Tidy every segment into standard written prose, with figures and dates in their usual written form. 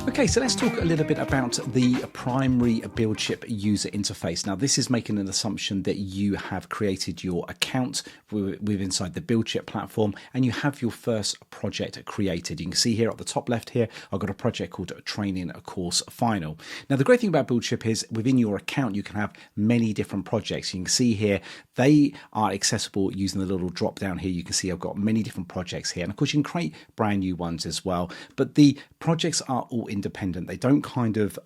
Okay, so let's talk a little bit about the primary BuildShip user interface. Now, this is making an assumption that you have created your account with inside the BuildShip platform and you have your first project created. You can see here at the top left here, I've got a project called Training Course Final. Now, the great thing about BuildShip is within your account, you can have many different projects. You can see here, they are accessible using the little drop down here. You can see I've got many different projects here. And of course, you can create brand new ones as well. But the projects are all independent. They don't kind of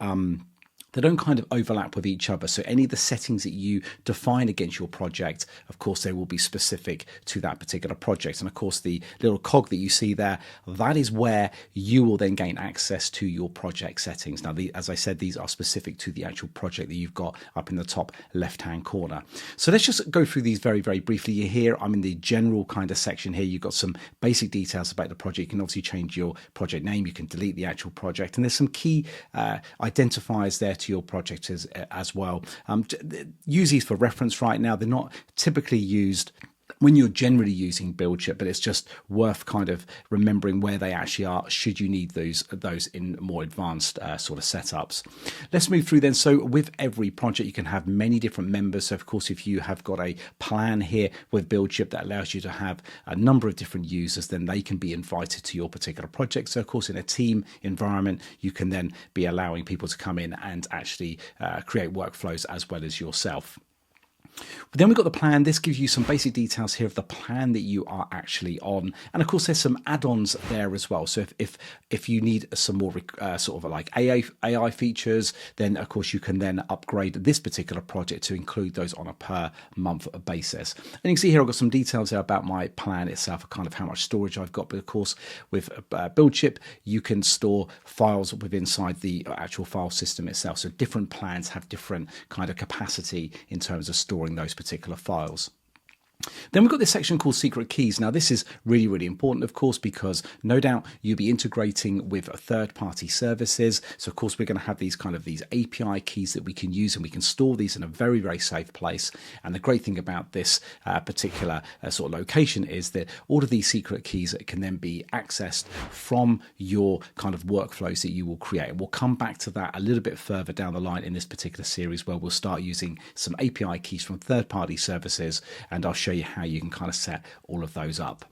overlap with each other. So any of the settings that you define against your project, of course, they will be specific to that particular project. And of course, the little cog that you see there, that is where you will then gain access to your project settings. Now, as I said, these are specific to the actual project that you've got up in the top left-hand corner. So let's just go through these very, very briefly. Here, I'm in the general kind of section here. You've got some basic details about the project. You can obviously change your project name. You can delete the actual project. And there's some key identifiers there to your project as well. Use these for reference right now. They're not typically used when you're generally using BuildShip, but it's just worth kind of remembering where they actually are should you need those in more advanced sort of setups. Let's move through then. So with every project, you can have many different members. So of course, if you have got a plan here with BuildShip that allows you to have a number of different users, then they can be invited to your particular project. So of course, in a team environment, you can then be allowing people to come in and actually create workflows as well as yourself. But then we've got the plan. This gives you some basic details here of the plan that you are actually on. And of course, there's some add-ons there as well. So if you need some more sort of like AI features, then of course you can then upgrade this particular project to include those on a per month basis. And you can see here I've got some details there about my plan itself, kind of how much storage I've got. But of course, with BuildShip, you can store files within inside the actual file system itself. So different plans have different kind of capacity in terms of storing those particular files. Then we've got this section called secret keys. Now, this is really, really important, of course, because no doubt you'll be integrating with third-party services. So, of course, we're going to have these API keys that we can use, and we can store these in a very, very safe place. And the great thing about this particular sort of location is that all of these secret keys can then be accessed from your kind of workflows that you will create. And we'll come back to that a little bit further down the line in this particular series, where we'll start using some API keys from third-party services, and I'll show you how you can kind of set all of those up.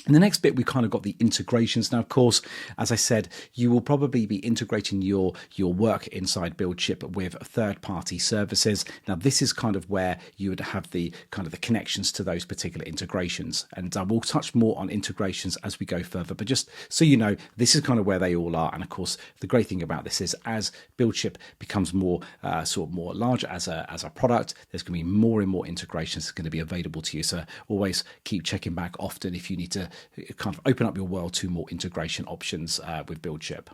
In the next bit, we kind of got the integrations. Now, of course, as I said, you will probably be integrating your work inside BuildShip with third-party services. Now, this is kind of where you would have the kind of the connections to those particular integrations. And we'll touch more on integrations as we go further. But just so you know, this is kind of where they all are. And of course, the great thing about this is as BuildShip becomes more sort of more larger as a product, there's going to be more and more integrations that's going to be available to you. So always keep checking back often if you need to kind of open up your world to more integration options with BuildShip.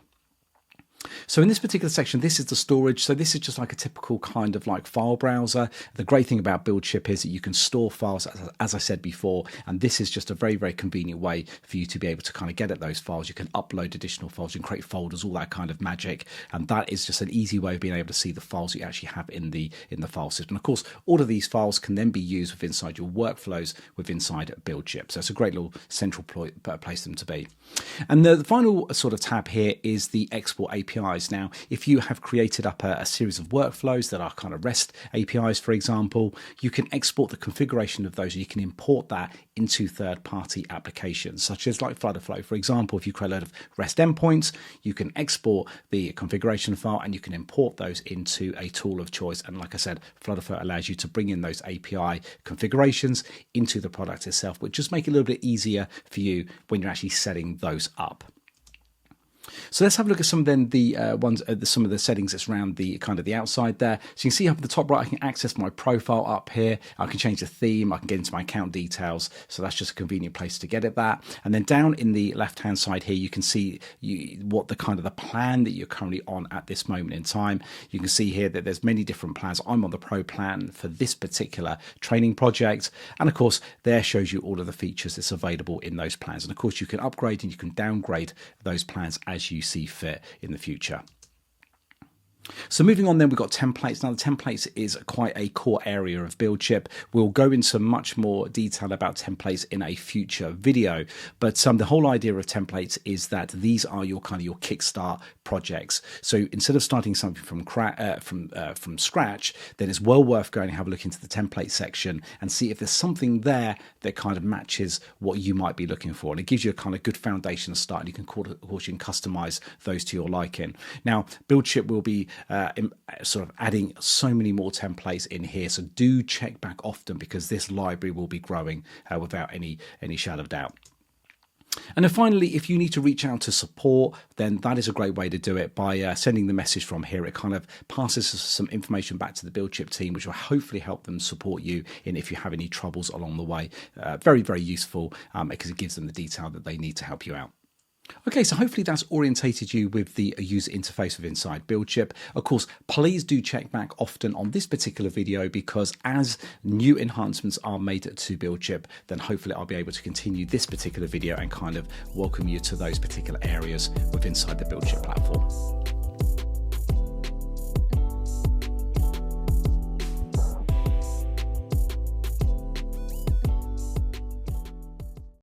So in this particular section, this is the storage. So this is just like a typical kind of like file browser. The great thing about BuildShip is that you can store files, as I said before, and this is just a very, very convenient way for you to be able to kind of get at those files. You can upload additional files, you can create folders, all that kind of magic. And that is just an easy way of being able to see the files that you actually have in the file system. And of course, all of these files can then be used with inside your workflows with inside BuildShip. So it's a great little central place for them to be. And the final sort of tab here is the export APIs. Now, if you have created up a series of workflows that are kind of REST APIs, for example, you can export the configuration of those. You can import that into third-party applications, such as like Flutterflow. For example, if you create a load of REST endpoints, you can export the configuration file and you can import those into a tool of choice. And like I said, Flutterflow allows you to bring in those API configurations into the product itself, which just make it a little bit easier for you when you're actually setting those up. So let's have a look at some of then some of the settings that's around the kind of the outside there. So you can see up at the top right, I can access my profile up here. I can change the theme. I can get into my account details. So that's just a convenient place to get at that. And then down in the left-hand side here, you can see what the kind of the plan that you're currently on at this moment in time. You can see here that there's many different plans. I'm on the Pro plan for this particular training project. And of course, there shows you all of the features that's available in those plans. And of course, you can upgrade and you can downgrade those plans as you see fit in the future. So moving on then, we've got templates. Now the templates is quite a core area of BuildShip. We'll go into much more detail about templates in a future video, but the whole idea of templates is that these are your your kickstart projects. So instead of starting something from scratch, then it's well worth going and have a look into the template section and see if there's something there that kind of matches what you might be looking for. And it gives you a kind of good foundation to start, and you can, of course, you can customize those to your liking. Now, BuildShip will be sort of adding so many more templates in here, so do check back often, because this library will be growing without any shadow of doubt. And then finally, if you need to reach out to support, then that is a great way to do it by sending the message from here. It kind of passes some information back to the BuildShip team, which will hopefully help them support you in if you have any troubles along the way. Very, very useful because it gives them the detail that they need to help you out. Okay, so hopefully that's orientated you with the user interface of inside BuildShip. Of course, please do check back often on this particular video, because as new enhancements are made to BuildShip, then hopefully I'll be able to continue this particular video and kind of welcome you to those particular areas within inside the BuildShip platform.